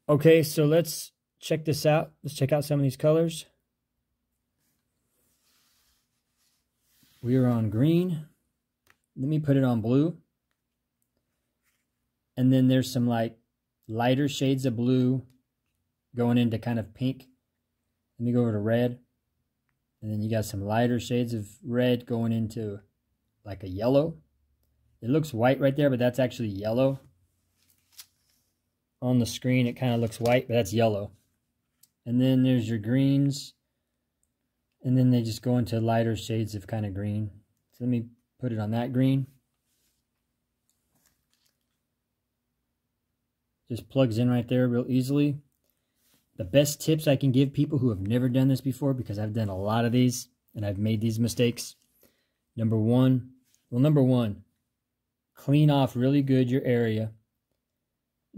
Okay, so let's check this out. Let's check out some of these colors. We are on green. Let me put it on blue. And then there's some like lighter shades of blue going into kind of pink. Let me go over to red. And then you got some lighter shades of red going into like a yellow. It looks white right there, but that's actually yellow. On the screen, it kind of looks white, but that's yellow. And then there's your greens. And then they just go into lighter shades of kind of green. So let me put it on that green. Just plugs in right there real easily. The best tips I can give people who have never done this before, because I've done a lot of these and I've made these mistakes. Number one, clean off really good your area.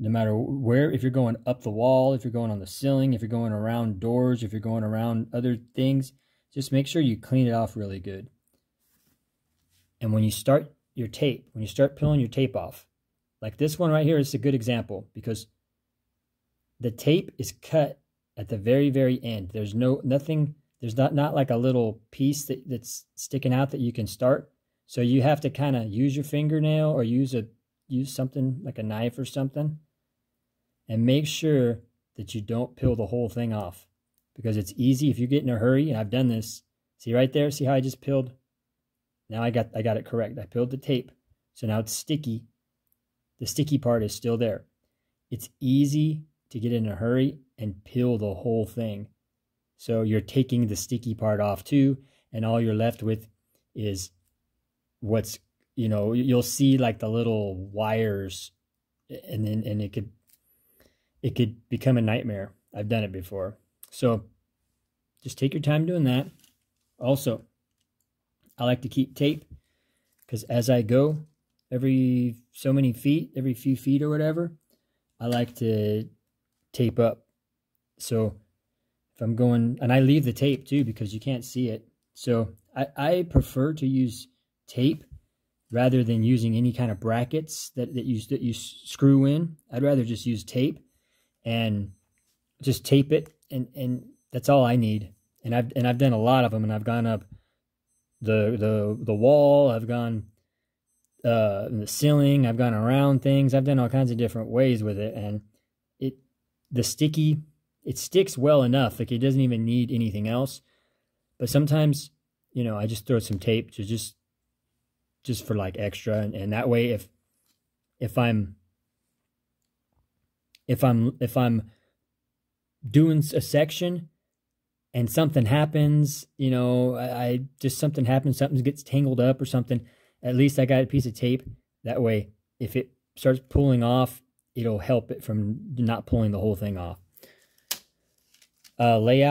No matter where, if you're going up the wall, if you're going on the ceiling, if you're going around doors, if you're going around other things, just make sure you clean it off really good. And when you start your tape, when you start peeling your tape off, like this one right here is a good example, because the tape is cut at the very, very end. There's nothing, there's not like a little piece that's sticking out that you can start. So you have to kind of use your fingernail or use something like a knife or something, and make sure that you don't peel the whole thing off, because it's easy if you get in a hurry. And I've done this. See right there? See how I just peeled? Now I got it correct. I peeled the tape. So now it's sticky. The sticky part is still there. It's easy to get in a hurry and peel the whole thing. So you're taking the sticky part off too, and all you're left with is what's, you'll see like the little wires, and it could become a nightmare. I've done it before. So just take your time doing that. Also, I like to keep tape, because as I go, every so many feet, every few feet or whatever, I like to tape up. So if I'm going, and I leave the tape too, because you can't see it. So I prefer to use tape rather than using any kind of brackets that you screw in. I'd rather just use tape and just tape it, and that's all I need. And I've done a lot of them, and I've gone up the wall, I've gone in the ceiling, I've gone around things, I've done all kinds of different ways with it, and it sticks well enough, like it doesn't even need anything else. But sometimes, I just throw some tape to just for like extra, and that way if I'm doing a section and something happens, something happens, something gets tangled up or something, at least I got a piece of tape. That way, if it starts pulling off, it'll help it from not pulling the whole thing off. Lay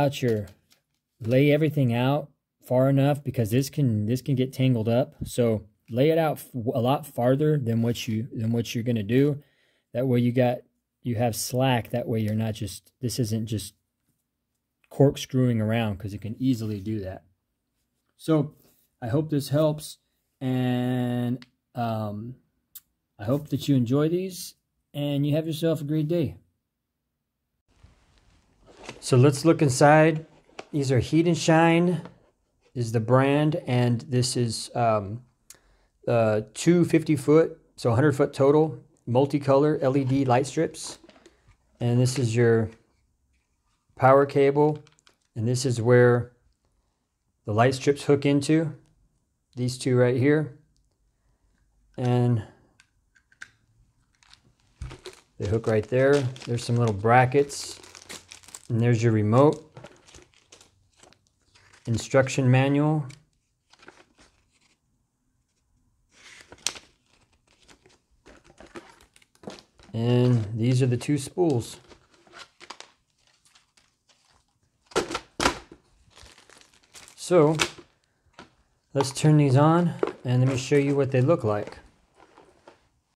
everything out far enough, because this can get tangled up. So lay it out a lot farther than what you're gonna do. That way you have slack. That way you're not this isn't just corkscrewing around, because it can easily do that. So I hope this helps, and I hope that you enjoy these, and you have yourself a great day. So let's look inside. These are HEDYNSHINE is the brand, and this is 2 50-foot, so 100-foot total, multicolor LED light strips. And this is your power cable, and this is where the light strips hook into, these two right here. And they hook right there. There's some little brackets, and there's your remote. Instruction manual. And these are the two spools. So let's turn these on, and let me show you what they look like.